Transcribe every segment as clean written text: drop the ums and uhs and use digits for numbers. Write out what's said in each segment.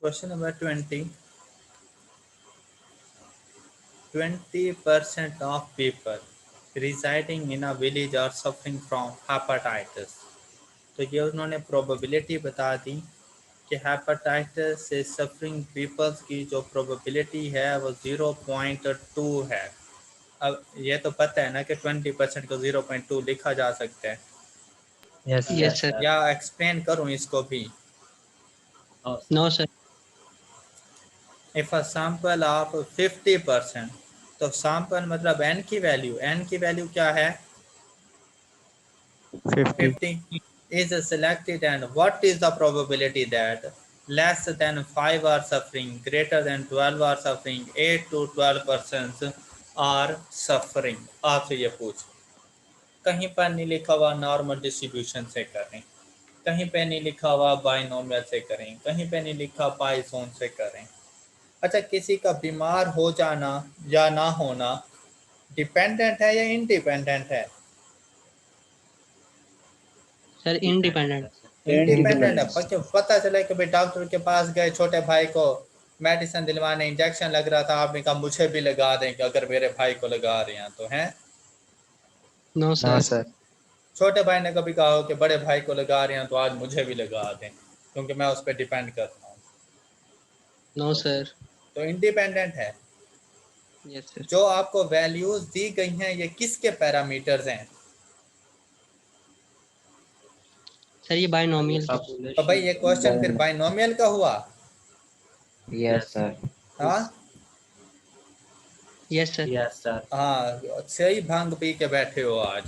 Question number 20. 20% of people residing in a village are suffering from hepatitis. तो ये उन्होंने probability बता दी कि हेपेटाइटिस से सफरिंग पीपल्स की जो प्रोबेबिलिटी है वो 0.2 है। अब ये तो पता है ना कि 20% को 0.2 लिखा जा सकता है। Yes, sir. या एक्सप्लेन करूं इसको भी? No, sir. If a sample of 50%, तो सैंपल मतलब n की वैल्यू क्या है? 50 is selected, and what is the probability that less than 5 are suffering, greater than 12 are suffering, 8 to 12% are suffering? आपसे ये पूछ, कहीं पर नहीं लिखा हुआ नॉर्मल डिस्ट्रीब्यूशन से करें, कहीं पे नहीं लिखा हुआ बाइनोमियल से करें, कहीं पे नहीं लिखा पाइथन से करें। अच्छा, किसी का बीमार हो जाना या ना होना डिपेंडेंट है या इंडिपेंडेंट है? Sir, independent. इंडिपेंडेंट है। पता चला कि भाई डॉक्टर के पास गए, छोटे भाई को मेडिसिन दिलवाने, इंजेक्शन लग रहा था, आपने कहा मुझे भी लगा दें कि अगर मेरे भाई को लगा रहे हैं तो। हैं? No, sir. छोटे भाई ने कभी कहा हो कि बड़े भाई को लगा रहे हैं तो आज मुझे भी लगा दें, क्योंकि मैं उस पर डिपेंड करता हूँ। No, sir. तो इंडिपेंडेंट है। Yes, sir. जो आपको वैल्यूज दी गई हैं ये किसके पैरामीटर्स हैं? Sir, ये binomial. तो भाई ये क्वेश्चन फिर बाइनोमियल का हुआ? Yes, sir. हाँ Yes, sir. Yes, sir. हाँ, सही भांग पी के बैठे हो आज।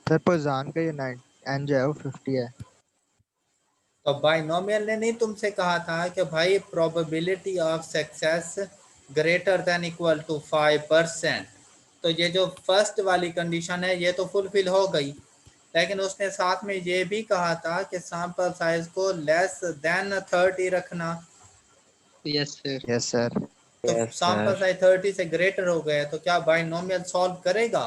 सर पोजान का ये 9 एन जो है वो 50 है। तो बाइनोमियल ने नहीं तुमसे कहा था कि भाई probability of success greater than equal to 5%? तो ये जो फर्स्ट वाली कंडीशन है ये तो फुलफिल हो गई, लेकिन उसने साथ में ये भी कहा था कि सैंपल साइज को लेस देन 30 रखना। Yes, sir. Yes sir. तो Yes, सैंपल sir. साइज 30 से ग्रेटर हो गए तो क्या बाइनोमियल सॉल्व करेगा?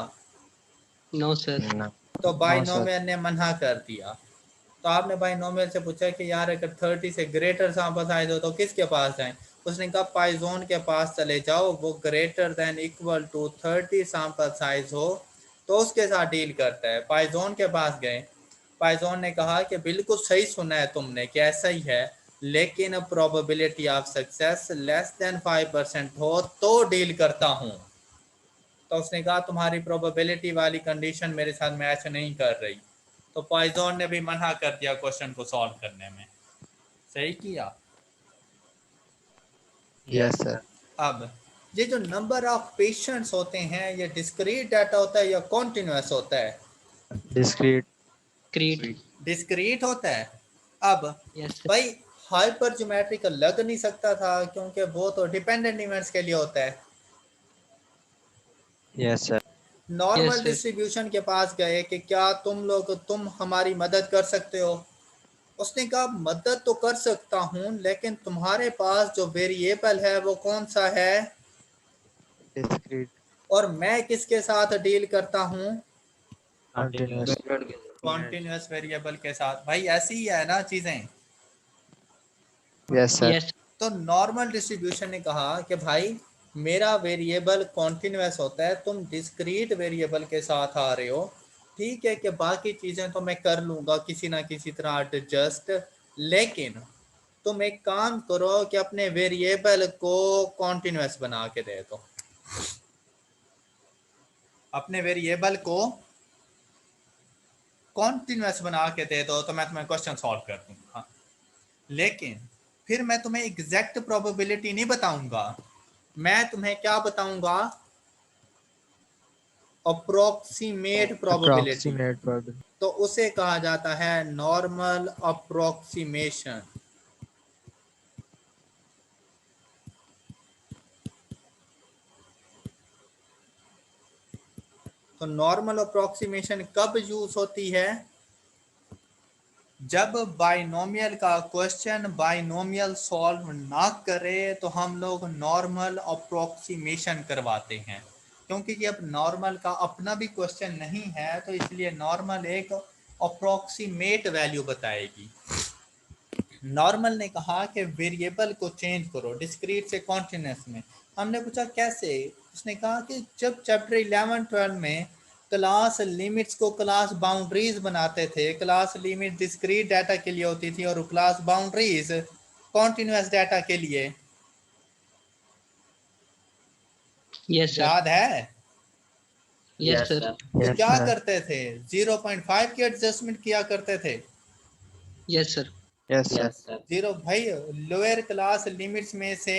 No, sir. No. तो सर। बाइनोमियल ने मना कर दिया। तो आपने बाइनोमियल से पूछा कि यार अगर 30 से ग्रेटर सैंपल साइज हो तो किसके पास जाएं? उसने कहा पाइजोन के पास चले जाओ, वो greater than equal to 30 sample size हो तो उसके साथ डील करता है। पाइजोन के पास गए, पाइजोन ने कहा कि बिल्कुल सही सुना है तुमने कि ऐसा ही है, लेकिन probability of success less than 5% हो तो डील करता हूँ। तो उसने कहा तुम्हारी प्रोबेबिलिटी वाली कंडीशन मेरे साथ मैच नहीं कर रही, तो पाइजोन ने भी मना कर दिया क्वेश्चन को सॉल्व करने में। सही किया। Yes sir. अब ये जो नंबर ऑफ पेशेंट्स होते हैं ये डिस्क्रीट डाटा होता है या कॉन्टिन्यूस होता है? डिस्क्रीट। Creed. डिस्क्रीट होता है। अब Yes, sir. भाई हाइपर ज्योमेट्रिकल लग नहीं सकता था क्योंकि वो तो डिपेंडेंट इवेंट्स के लिए होता है। Yes sir. Normal Yes, sir. Distribution के पास गए कि क्या तुम हमारी मदद कर सकते हो? उसने कहा मदद तो कर सकता हूं, लेकिन तुम्हारे पास जो वेरिएबल है वो कौन सा है डिस्क्रीट। और मैं किसके साथ डील करता हूं? कंटीन्यूअस। कॉन्टिन्यूस वेरिएबल के साथ। भाई ऐसी ही है ना चीजें। Yes sir. Yes. तो नॉर्मल डिस्ट्रीब्यूशन ने कहा कि भाई मेरा वेरिएबल कॉन्टिन्यूस होता है, तुम डिस्क्रीट वेरिएबल के साथ आ रहे हो, ठीक है कि बाकी चीजें तो मैं कर लूंगा किसी ना किसी तरह एडजस्ट, लेकिन तुम एक काम करो कि अपने वेरिएबल को कॉन्टिन्यूस बना के दे दो। अपने वेरिएबल को कॉन्टिन्यूस बना के दे दो तो मैं तुम्हें क्वेश्चन सॉल्व कर दूंगा। लेकिन फिर मैं तुम्हें एग्जैक्ट प्रोबेबिलिटी नहीं बताऊंगा, मैं तुम्हें क्या बताऊंगा? Approximate probability. Approximate probability. तो उसे कहा जाता है नॉर्मल अप्रोक्सीमेशन। तो नॉर्मल अप्रोक्सीमेशन कब यूज होती है? जब बाइनोमियल का क्वेश्चन बाइनोमियल सॉल्व ना करे तो हम लोग नॉर्मल अप्रोक्सीमेशन करवाते हैं, क्योंकि ये अब नॉर्मल का अपना भी क्वेश्चन नहीं है तो इसलिए नॉर्मल एक अप्रोक्सीमेट वैल्यू बताएगी। नॉर्मल ने कहा कि वेरिएबल को चेंज करो डिस्क्रीट से कॉन्टिन्यूस में। हमने पूछा कैसे, उसने कहा कि जब चैप्टर 11-12 में क्लास लिमिट्स को क्लास बाउंड्रीज बनाते थे, क्लास लिमिट डिस्क्रीट डाटा के लिए होती थी और क्लास बाउंड्रीज कॉन्टिन्यूस डाटा के लिए, यस सर। याद है? Yes sir. तो Yes, क्या sir. करते थे, 0.5 की एडजस्टमेंट किया करते थे। Yes sir. Yes, sir. Zero भाई लोअर क्लास लिमिट्स में से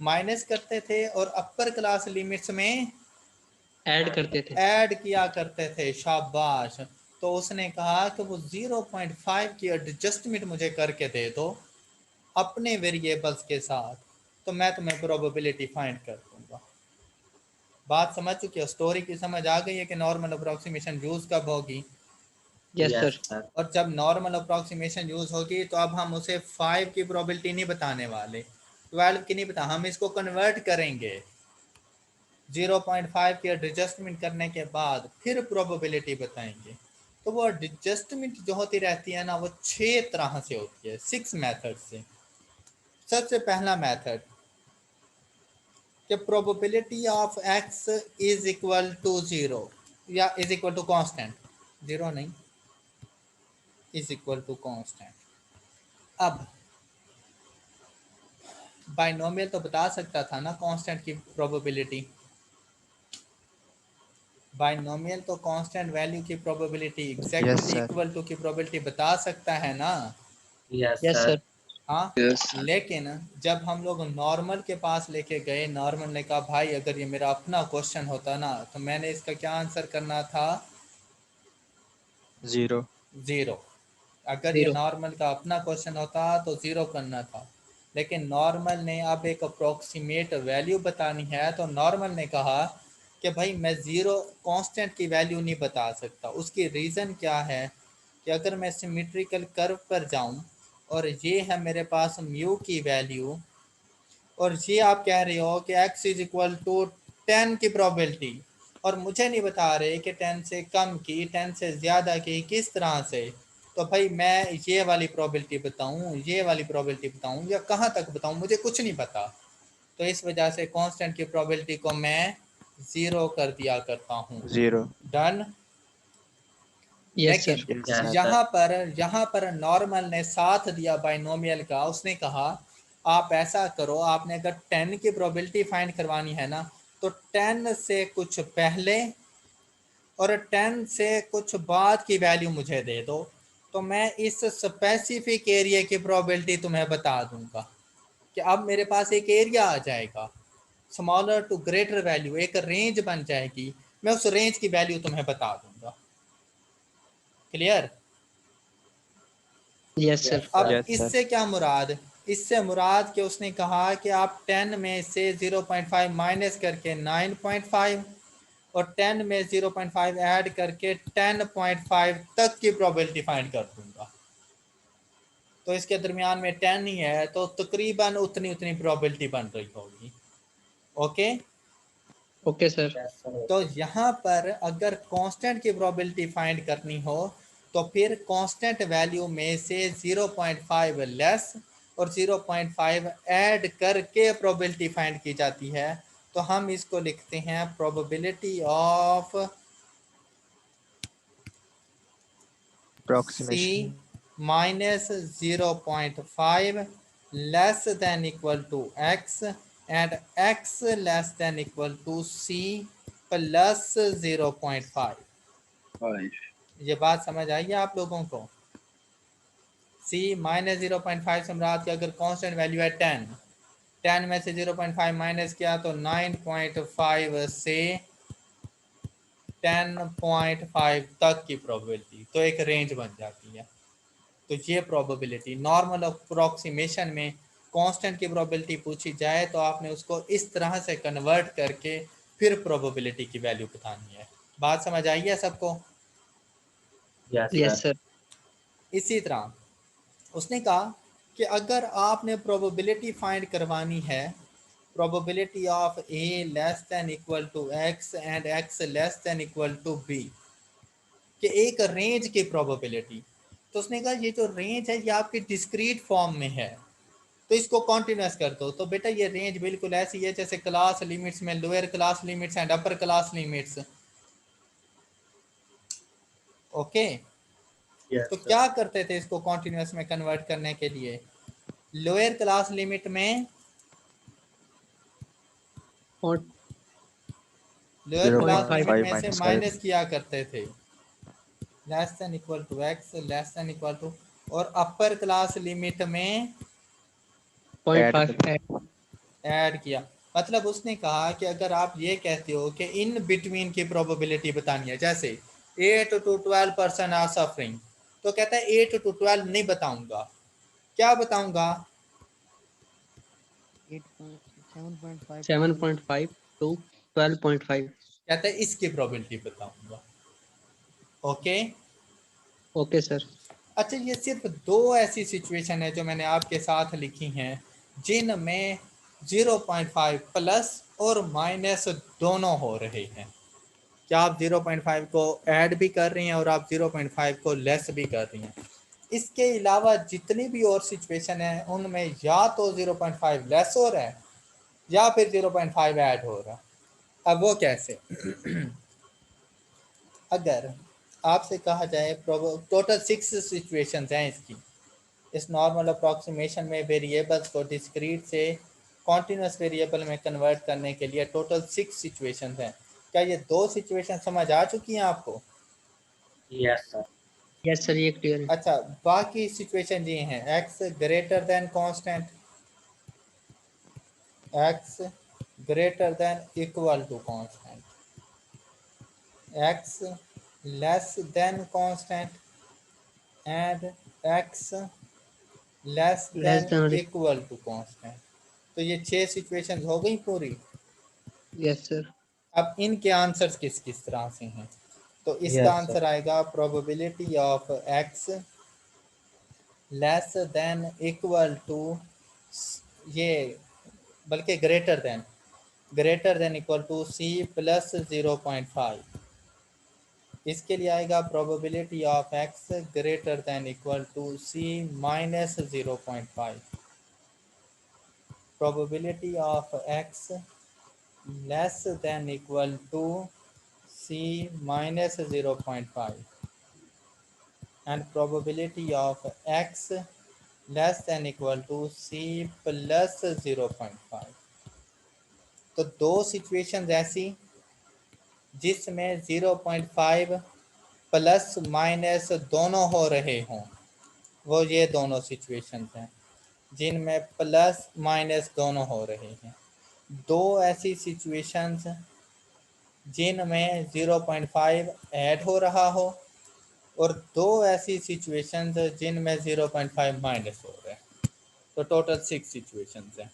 माइनस करते थे और अपर क्लास लिमिट्स में ऐड करते थे। ऐड किया करते थे। शाबाश। तो उसने कहा कि वो 0.5 की एडजस्टमेंट मुझे करके दे दो अपने वेरिएबल्स के साथ, तो मैं तुम्हें प्रोबेबिलिटी फाइंड कर दूंगा। बात समझ चुके हो, स्टोरी की समझ आ गई है कि नॉर्मल अप्रोक्सीमेशन यूज कब होगी। Yes sir. और जब नॉर्मल अप्रोक्सीमेशन यूज होगी तो अब हम उसे 5 की प्रोबेबिलिटी नहीं बताने वाले, 12 की नहीं बता, हम इसको कन्वर्ट करेंगे 0.5 की एडजस्टमेंट करने के बाद फिर प्रोबेबिलिटी बताएंगे। तो वो एडजस्टमेंट जो होती रहती है ना, वो 6 तरह से होती है, 6 मेथड से। सबसे पहला मेथड कि probability of x is equal to 0 या इज इक्वल टू कांस्टेंट, 0 नहीं, इज इक्वल टू कांस्टेंट। अब बाइनोमियल तो बता सकता था ना कांस्टेंट की प्रोबेबिलिटी, बाइनोमियल तो कांस्टेंट वैल्यू की probability Yes, exactly sir. Equal to की प्रोबेबिलिटी बता सकता है ना। Yes sir. हाँ, लेकिन जब हम लोग नॉर्मल के पास लेके गए, नॉर्मल ने कहा भाई अगर ये मेरा अपना क्वेश्चन होता ना तो मैंने इसका क्या आंसर करना था, 0. 0। अगर ये 0। नॉर्मल का अपना क्वेश्चन होता तो 0 करना था, लेकिन नॉर्मल ने अब एक अप्रोक्सीमेट वैल्यू बतानी है तो नॉर्मल ने कहा कि भाई मैं 0 कांस्टेंट की वैल्यू नहीं बता सकता। उसकी रीज़न क्या है कि अगर मैं सिमेट्रिकल कर्व पर जाऊं और ये है मेरे पास म्यू की वैल्यू, और ये आप कह रहे हो कि x इज इक्वल टू 10 की प्रोबेबिलिटी, और मुझे नहीं बता रहे कि 10 से कम की, 10 से ज़्यादा की, किस तरह से, तो भाई मैं ये वाली प्रोबेबिलिटी बताऊं, ये वाली प्रोबेबिलिटी बताऊं या कहाँ तक बताऊं, मुझे कुछ नहीं पता। तो इस वजह से कांस्टेंट की प्रोबेबिलिटी को मैं 0 कर दिया करता हूँ। 0. डन। यस लेकिन सर। Yes, sir. यहाँ पर नॉर्मल ने साथ दिया बाइनोमियल का। उसने कहा आप ऐसा करो, आपने अगर 10 की प्रोबेबिलिटी फाइंड करवानी है ना तो 10 से कुछ पहले और 10 से कुछ बाद की वैल्यू मुझे दे दो, तो मैं इस स्पेसिफिक एरिया की प्रोबेबिलिटी तुम्हें बता दूंगा कि अब मेरे पास एक एरिया आ जाएगा, स्मॉलर टू ग्रेटर वैल्यू, एक रेंज बन जाएगी, मैं उस रेंज की वैल्यू तुम्हें बता दूंगा। क्लियर? Yes sir. अब Yes, sir. इससे क्या मुराद, इससे मुराद कि उसने कहा कि आप 10 में से 0.5 माइनस करके 9.5 और 10 में 0.5 ऐड करके 10.5 तक की प्रोबेबिलिटी फाइंड कर दूंगा। तो इसके दरमियान में 10 ही है तो तकरीबन उतनी उतनी प्रोबेबिलिटी बन रही होगी। ओके। Okay sir. तो यहाँ पर अगर कांस्टेंट की प्रोबेबिलिटी फाइंड करनी हो तो फिर कांस्टेंट वैल्यू में से 0.5 लेस और 0.5 ऐड करके प्रोबेबिलिटी फाइंड की जाती है। तो हम इसको लिखते हैं probability of C Approximation. minus 0.5 less than equal to x and x less than equal to C plus 0.5। ये बात समझ आई है आप लोगों को? C माइनस 0.5 से मुराद कि अगर कांस्टेंट वैल्यू है 10, 10 में से 0.5 माइनस किया तो 9.5 से 10.5 तक की प्रोबेबिलिटी, तो एक रेंज बन जाती है। तो ये प्रोबेबिलिटी नॉर्मल अप्रोक्सीमेशन में कांस्टेंट की प्रोबेबिलिटी पूछी जाए तो आपने उसको इस तरह से कन्वर्ट करके फिर प्रोबेबिलिटी की वैल्यू बतानी है। बात समझ आई है सबको? Yes sir. इसी तरह उसने कहा कि अगर आपने प्रोबेबिलिटी फाइंड करवानी है, probability of a less than equal to x and x less than equal to b, कि एक रेंज की प्रोबेबिलिटी, तो उसने कहा ये जो रेंज है ये आपकी डिस्क्रीट फॉर्म में है, तो इसको कॉन्टिन्यूस कर दो। तो बेटा ये रेंज बिल्कुल ऐसी है जैसे क्लास लिमिट्स में lower class limits and upper class limits. Okay, Yes, तो sir. क्या करते थे इसको कॉन्टिन्यूस में कन्वर्ट करने के लिए, लोअर क्लास लिमिट में और लोअर क्लास 0.5 लिमिट में से minus माइनस किया करते थे, less than equal to X, less than equal to, और अपर क्लास लिमिट में 0.5 ऐड किया। मतलब उसने कहा कि अगर आप ये कहते हो कि इन बिटवीन की प्रोबेबिलिटी बतानी है, जैसे 8 to 12% आर सफरिंग, तो कहता है 8 to 12 नहीं बताऊंगा, क्या बताऊंगा, 7.5 7.5 to 12.5। कहता है इसकी प्रोबेबिलिटी बताऊंगा। Okay, okay sir. अच्छा ये सिर्फ दो ऐसी सिचुएशन है जो मैंने आपके साथ लिखी हैं जिनमें 0.5 प्लस और माइनस दोनों हो रहे हैं। क्या आप 0.5 को ऐड भी कर रही हैं और आप 0.5 को लेस भी कर रही हैं। इसके अलावा जितनी भी और सिचुएशन है उनमें या तो 0.5 लेस हो रहा है या फिर 0.5 ऐड हो रहा है। अब वो कैसे अगर आपसे कहा जाए टोटल 6 सिचुएशंस हैं इसकी, इस नॉर्मल अप्रॉक्सीमेशन में वेरिएबल्स को डिस्क्रीट से कॉन्टिन्यूस वेरिएबल में कन्वर्ट करने के लिए टोटल 6 सिचुएशंस हैं। क्या ये दो सिचुएशन समझ आ चुकी हैं आपको? Yes, sir. यस सर, ये क्लियर है। अच्छा, बाकी सिचुएशन ये हैं, X greater than constant, X greater than equal to constant, X less than constant and X less less than than. Equal to constant. तो ये 6 सिचुएशंस हो गई पूरी। Yes sir. अब इनके आंसर्स किस किस तरह से हैं, तो इसका Yes, sir. आंसर आएगा probability of X less than equal to, ये बल्कि greater than equal to C plus 0.5। इसके लिए आएगा probability of X greater than equal to C minus 0.5, probability of X less than equal to c minus 0.5 and probability of x less than equal to c plus 0.5। तो दो situations ऐसी जिसमें 0.5 plus minus दोनों हो रहे हों, वो ये दोनों सिचुएशंस हैं जिनमें प्लस माइनस दोनों हो रहे हैं। दो ऐसी सिचुएशंस जिनमें 0.5 ऐड हो रहा हो और दो ऐसी सिचुएशंस जिनमें 0.5 माइनस हो रहे हैं। तो टोटल 6 सिचुएशंस हैं।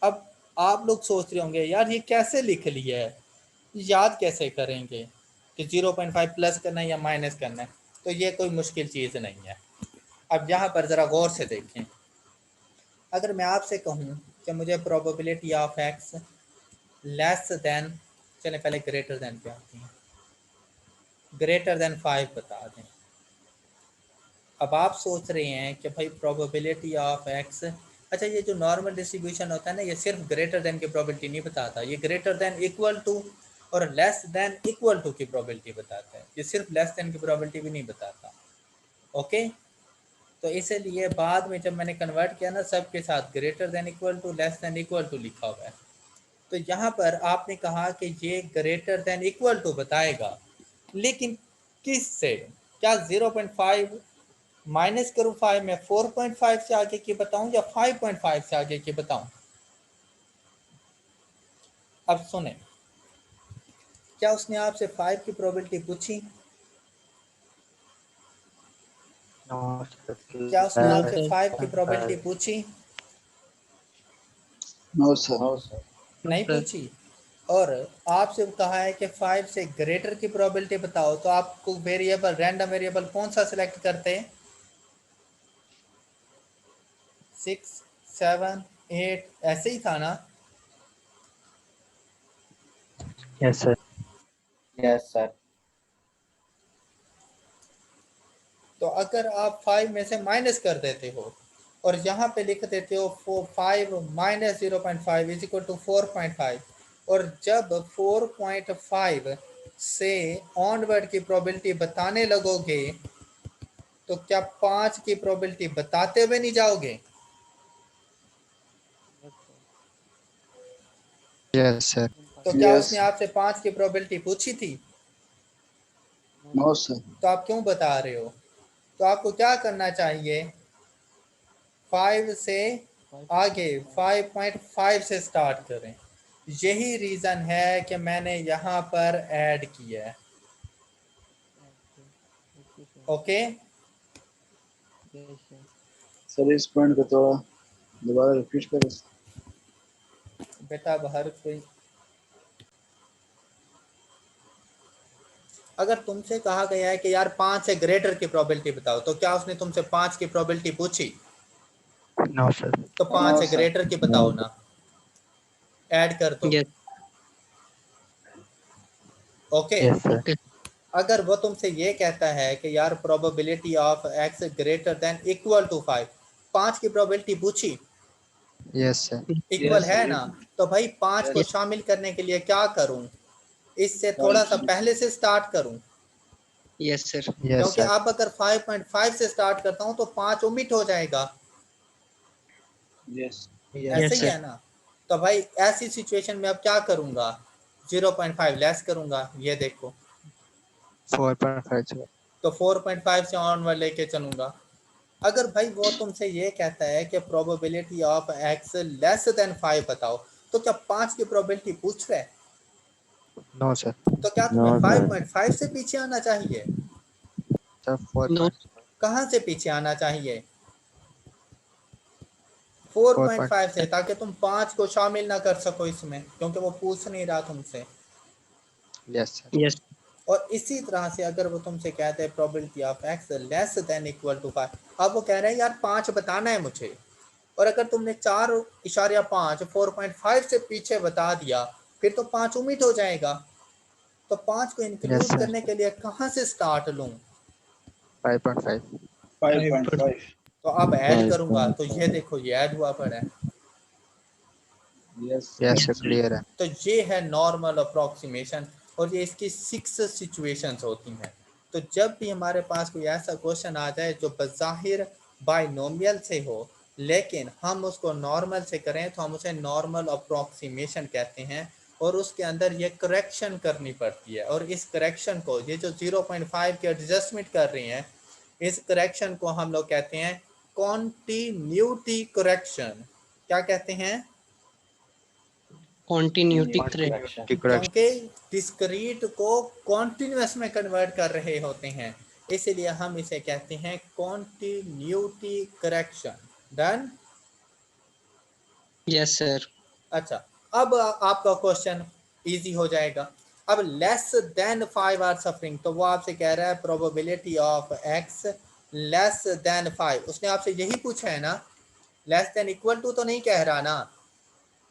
अब आप लोग सोच रहे होंगे यार ये कैसे लिख लिया है, याद कैसे करेंगे कि 0.5 प्लस करना है या माइनस करना है। तो ये कोई मुश्किल चीज़ नहीं है। अब यहाँ पर ज़रा गौर से देखें, अगर मैं आपसे कहूँ कि मुझे probability of X less then, चलें पहले ग्रेटर देन पे आते हैं, ग्रेटर देन 5 बता दें। अब आप सोच रहे हैं कि भाई प्रोबेबिलिटी ऑफ एक्स, अच्छा ये जो नॉर्मल डिस्ट्रीब्यूशन होता है ना, ये सिर्फ ग्रेटर देन की प्रोबेबिलिटी नहीं बताता, ये ग्रेटर देन इक्वल टू और लेस देन इक्वल टू की प्रोबेबिलिटी बताता है, ये सिर्फ लेस देन की प्रोबेबिलिटी भी नहीं बताता। ओके, तो इसीलिए बाद में जब मैंने कन्वर्ट किया ना सबके साथ greater than equal to less than equal to लिखा हुआ है। तो यहाँ पर आपने कहा कि ये ग्रेटर देन इक्वल टू बताएगा, लेकिन किस से, क्या 0.5 माइनस करूँ 5 में 4.5 से आगे की बताऊं या 5.5 से आगे की बताऊं? अब सुने, क्या उसने आपसे 5 की प्रोबेबिलिटी पूछी? No, sir. क्या उसने No, आपसे sir. 5 की प्रोबेबिलिटी पूछी? No, sir. No, sir. No, नहीं sir. पूछी। और आपसे कहा है कि 5 से ग्रेटर की प्रोबेबिलिटी बताओ, तो आपको वेरिएबल, रैंडम वेरिएबल कौन सा सिलेक्ट करते हैं? 6, 7, 8 ऐसे ही था ना? Yes, sir. Yes, sir. तो अगर आप 5 में से माइनस कर देते हो और यहाँ पे लिख देते हो 5 माइनस 0.5 इज इक्वल टू 4.5, और जब 4.5 से ऑनवर्ड की प्रोबेबिलिटी बताने लगोगे तो क्या 5 की प्रोबेबिलिटी बताते हुए नहीं जाओगे? Yes, sir. तो क्या Yes. उसने आपसे 5 की प्रोबेबिलिटी पूछी थी? No, sir. तो आप क्यों बता रहे हो? तो आपको क्या करना चाहिए? 5 से आगे 5.5 से स्टार्ट करें। यही रीज़न है कि मैंने यहाँ पर ऐड किया है। ओके, सर इस पॉइंट को थोड़ा दोबारा रिपीट करें। बेटा अब हर कोई, अगर तुमसे कहा गया है कि यार 5 से ग्रेटर की प्रोबेबिलिटी बताओ, तो क्या उसने तुमसे 5 की प्रोबेबिलिटी पूछी? No, sir. तो 5 No, से sir. ग्रेटर की बताओ ना, ऐड कर दो। Yes. Okay, Yes, sir. Okay. अगर वो तुमसे ये कहता है कि यार probability of x greater than equal to 5, 5 की प्रोबेबिलिटी पूछी, Yes, sir. इक्वल Yes, है sir. ना, तो भाई 5 को Yes. शामिल करने के लिए क्या करूं? इससे थोड़ा सा पहले से स्टार्ट करूं, Yes, sir. Yes, क्योंकि sir. अब अगर 5.5 से स्टार्ट करता हूं तो 5 ओमिट हो जाएगा। Yes. ऐसे Yes, ही sir. है ना? तो भाई ऐसी सिचुएशन में अब क्या करूंगा? 0.5 लेस करूंगा, ये देखो, 4.5, sir. तो 4.5 से ऑनवर्ड लेके चलूंगा। अगर भाई वो तुमसे ये कहता है कि probability of x less then 5 बताओ, तो क्या 5 की प्रोबेबिलिटी पूछ रहा है? No, sir. तो क्या तुम्हें No, sir. 5.5 से पीछे आना चाहिए? Sir, 4. No. कहाँ से पीछे आना चाहिए? 4.5 से, ताकि तुम 5 को शामिल ना कर सको इसमें, क्योंकि वो पूछ नहीं रहा तुमसे। Yes, sir. Yes. और इसी तरह से अगर वो तुमसे कहते हैं probability of x less than equal to 5, अब वो कह रहे हैं यार 5 बताना है मुझे, और अगर तुमने 4.5 4.5 से पीछे बता दिया, फिर तो 5 उम्मीद हो जाएगा। तो 5 को Yes, इंक्लूड sir. करने के लिए कहाँ से स्टार्ट लूं? 5.5. 5.5. तो अब ऐड करूंगा, तो 5.5. ये देखो ये ऐड हुआ पड़ा है। Yes. Yes, sir. Clear है. तो ये है नॉर्मल अप्रोक्सीमेशन, और ये इसकी 6 सिचुएशंस होती हैं। तो जब भी हमारे पास कोई ऐसा क्वेश्चन आ जाए जो बज़ाहिर बाइनोमियल से हो, लेकिन हम उसको नॉर्मल से करें, तो हम उसे नॉर्मल अप्रोक्सीमेशन कहते हैं, और उसके अंदर ये करेक्शन करनी पड़ती है। और इस करेक्शन को, ये जो 0.5 के एडजस्टमेंट कर रही हैं, इस करेक्शन को हम लोग कहते हैं कॉन्टिन्यूटी करेक्शन। क्या कहते हैं? Continuity Correction. correction. Correction. क्योंकि डिस्क्रीट को कॉन्टिन्यूस में कन्वर्ट कर रहे होते हैं, इसलिए हम इसे कहते हैं continuity correction. Done? Yes, sir. अच्छा, अब आपका क्वेश्चन इजी हो जाएगा। अब लेस देन 5 आर सफरिंग, तो वो आपसे कह रहा है probability of x less then 5, उसने आपसे यही पूछा है ना, लेस देन इक्वल टू तो नहीं कह रहा ना।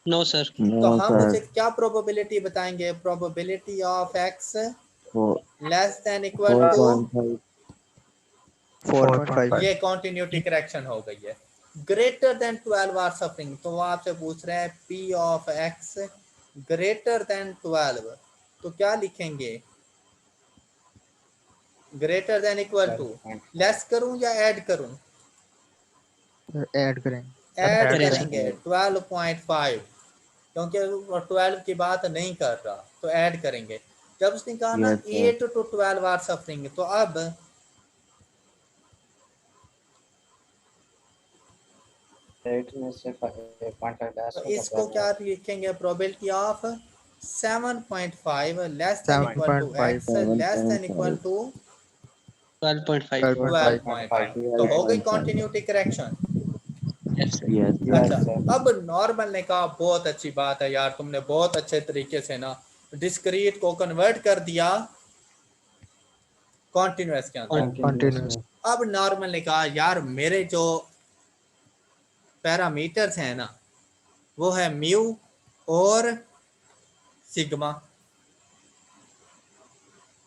No, sir. तो No, हम उसे sir. क्या प्रोबेबिलिटी बताएंगे? Probability of x Four- less than equal to, 4.5. 4.5. ये कॉन्टिन्यूटी करेक्शन हो गई है। ग्रेटर देन 12 आर सफरिंग, तो वो आपसे पूछ रहे हैं p of x greater than 12, तो क्या लिखेंगे? Greater than equal to, 12.5. Less करूं या ऐड करूं? ऐड करेंगे. ऐड Add करेंगे 12.5, क्योंकि वो 12 की बात नहीं कर रहा, तो ऐड करेंगे। जब उसने कहा ना Yes, sir. 8 to 12 are suffering, तो अब 8 में से 8.5 लेस तो होगा, इसको 12 क्या लेस. लिखेंगे? Probability of 7.5 less than equal to 7.5. x less than equal to 12.5. 12.5. 12.5, तो हो गई continuity correction. Yes, sir. Yes, अच्छा, sir. अब नॉर्मल ने कहा बहुत अच्छी बात है यार, तुमने बहुत अच्छे तरीके से ना डिस्क्रीट को कन्वर्ट कर दिया कॉन्टिन्यूअस के अंदर। Continuous. अब नॉर्मल ने कहा यार मेरे जो पैरामीटर्स हैं ना, वो है म्यू और सिग्मा।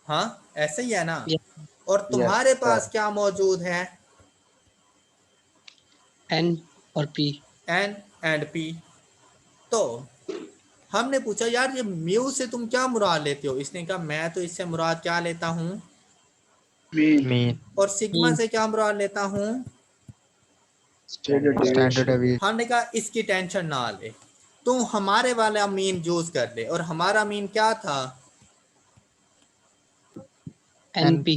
हाँ ऐसे ही है ना? Yes. और तुम्हारे Yes, पास sir. क्या मौजूद है? N और P. N and P। तो हमने पूछा यार ये म्यू से तुम क्या मुराद लेते हो? इसने कहा मैं तो इससे मुराद क्या लेता हूँ, Mean. Mean. और सिग्मा मीन से क्या मुराद लेता हूँ। Standard Standard deviation. deviation. हमने कहा इसकी टेंशन ना ले, तू हमारे वाला मीन यूज कर ले। और हमारा मीन क्या था? NP.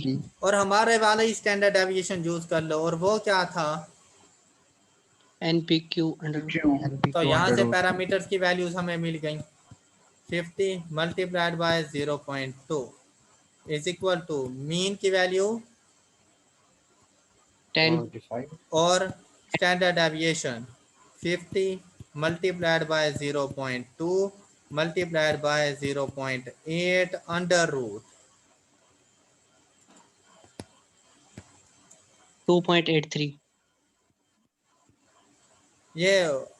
और हमारे वाला ही स्टैंडर्ड डेविएशन यूज कर लो, और वो क्या था? NPQ under Q. NP तो को यहाँ अंडर से रूट पैरामीटर्स की वैल्यूज हमें मिल गई। 50 multiplied by 0.2 is equal to mean की वैल्यू 10. 25. और standard deviation 50 multiplied by 0.2 multiplied by 0.8 under root 2.83. ये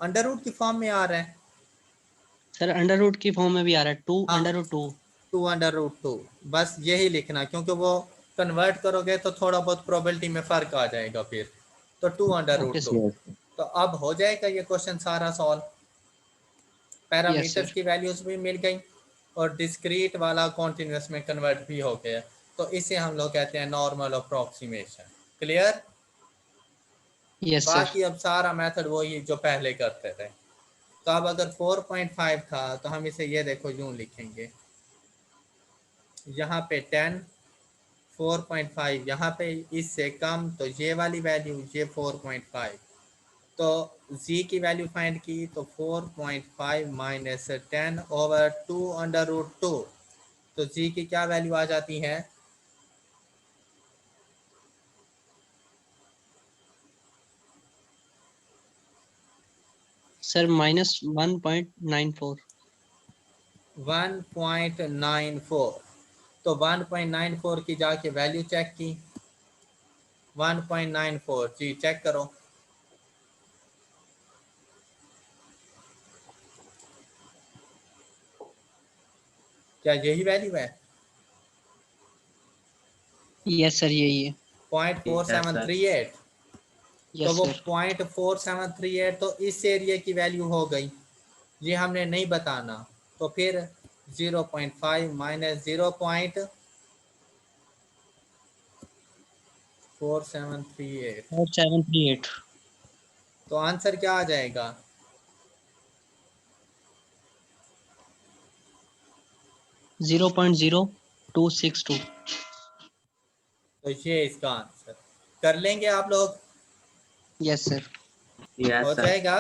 अंडर रूट की फॉर्म में आ रहा है। सर अंडर रूट की फॉर्म में भी आ रहा है 2 हाँ। Under root 2. 2 अंडर रूट 2, बस यही लिखना, क्योंकि वो कन्वर्ट करोगे तो थोड़ा बहुत प्रोबेबिलिटी में फ़र्क आ जाएगा फिर। तो 2 अंडर ओके रूट 2। सर. तो अब हो जाएगा ये क्वेश्चन सारा सॉल्व। Yes parameters sir. की वैल्यूज भी मिल गई और डिस्क्रीट वाला कॉन्टिन्यूस में कन्वर्ट भी हो गया। तो इसे हम लोग कहते हैं normal approximation. Clear? Yes sir. बाकी अब सारा मेथड वही जो पहले करते थे। तो अब अगर 4.5 था तो हम इसे ये देखो यूं लिखेंगे, यहाँ पे 10, 4.5 यहाँ पे इससे कम, तो ये वाली वैल्यू ये 4.5। तो z की वैल्यू फाइंड की तो 4.5 माइनस 10 ओवर 2 अंडर रूट 2। तो z की क्या वैल्यू आ जाती है? सर -1.94. 1.94। तो 1.94 की जाके वैल्यू चेक की, 1.94 जी चेक करो। क्या यही वैल्यू है? यस सर यही है. 0.4738। तो यस वो सर. 0.4738 तो इस एरिया की वैल्यू हो गई, ये हमने नहीं बताना। तो फिर 0.5 माइनस 0.4738, 4738. तो आंसर क्या आ जाएगा? 0.0262. तो ये इसका आंसर। कर लेंगे आप लोग? Yes sir. Yes, हो sir. जाएगा?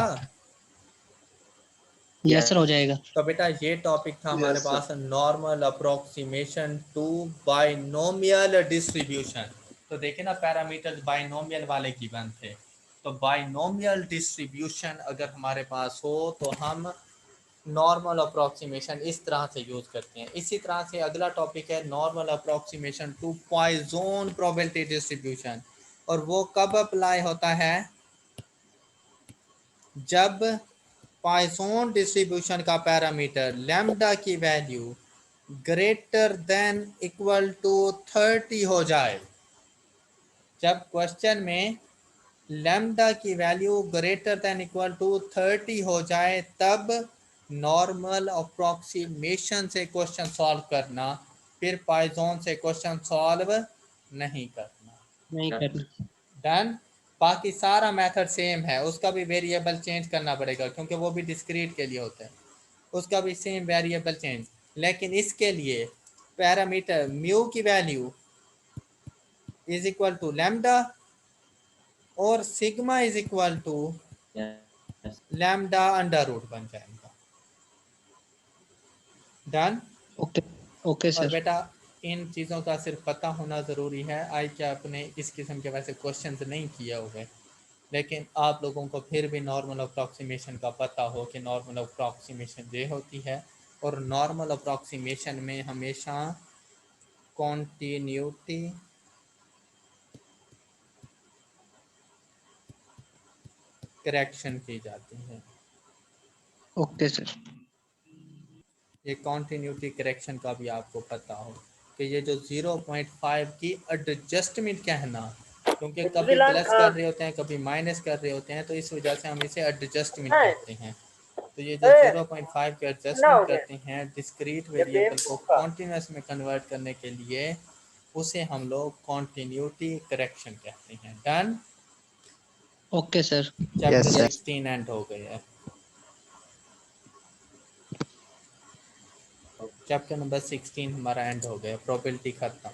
यस सर हो जाएगा. तो बेटा ये टॉपिक था हमारे Yes, sir. पास, normal approximation to binomial distribution. तो देखे ना पैरामीटर्स बाइनोमियल वाले गिवन थे। तो बाइनोमियल डिस्ट्रीब्यूशन अगर हमारे पास हो तो हम नॉर्मल अप्रोक्सीमेशन इस तरह से यूज़ करते हैं। इसी तरह से अगला टॉपिक है normal approximation to Poisson probability distribution. और वो कब अप्लाई होता है? जब पॉइसन डिस्ट्रीब्यूशन का पैरामीटर लैम्डा की वैल्यू ग्रेटर देन इक्वल टू 30 हो जाए। जब क्वेश्चन में लैम्डा की वैल्यू ग्रेटर देन इक्वल टू 30 हो जाए तब नॉर्मल अप्रोक्सीमेशन से क्वेश्चन सॉल्व करना, फिर पॉइसन से क्वेश्चन सॉल्व नहीं करना। नहीं करना. डन? बाकी सारा मेथड सेम है, उसका भी वेरिएबल चेंज करना पड़ेगा क्योंकि वो भी डिस्क्रीट के लिए होता है, उसका भी सेम वेरिएबल चेंज। लेकिन इसके लिए पैरामीटर म्यू की value is equal to lambda और sigma is equal to Yes. Lambda under root बन जाएगा। डन? ओके. ओके और सर. बेटा इन चीज़ों का सिर्फ पता होना ज़रूरी है। आई क्या आपने इस किस्म के वैसे क्वेश्चंस नहीं किए हुए, लेकिन आप लोगों को फिर भी नॉर्मल अप्रॉक्सीमेशन का पता हो कि नॉर्मल अप्रॉक्सीमेशन ये होती है। और नॉर्मल अप्रॉक्सीमेशन में हमेशा कॉन्टीन्यूटी करेक्शन की जाती है। Okay sir. ये कॉन्टीन्यूटी करेक्शन का भी आपको पता हो कि कि ये जो 0.5 की एडजस्टमेंट कहना, क्योंकि कभी प्लस कर रहे होते हैं कभी माइनस कर रहे होते हैं, तो इस वजह से हम इसे एडजस्टमेंट कहते हैं। तो ये जो 0.5 के एडजस्टमेंट करते हैं डिस्क्रीट वेरिएबल को कॉन्टिन्यूस में कन्वर्ट करने के लिए, उसे हम लोग कॉन्टिन्यूटी करेक्शन कहते हैं। Done. Okay sir. Chapter sir. 16 and हो गया। चैप्टर नंबर 16 हमारा एंड हो गया, प्रोबेबिलिटी खत्म।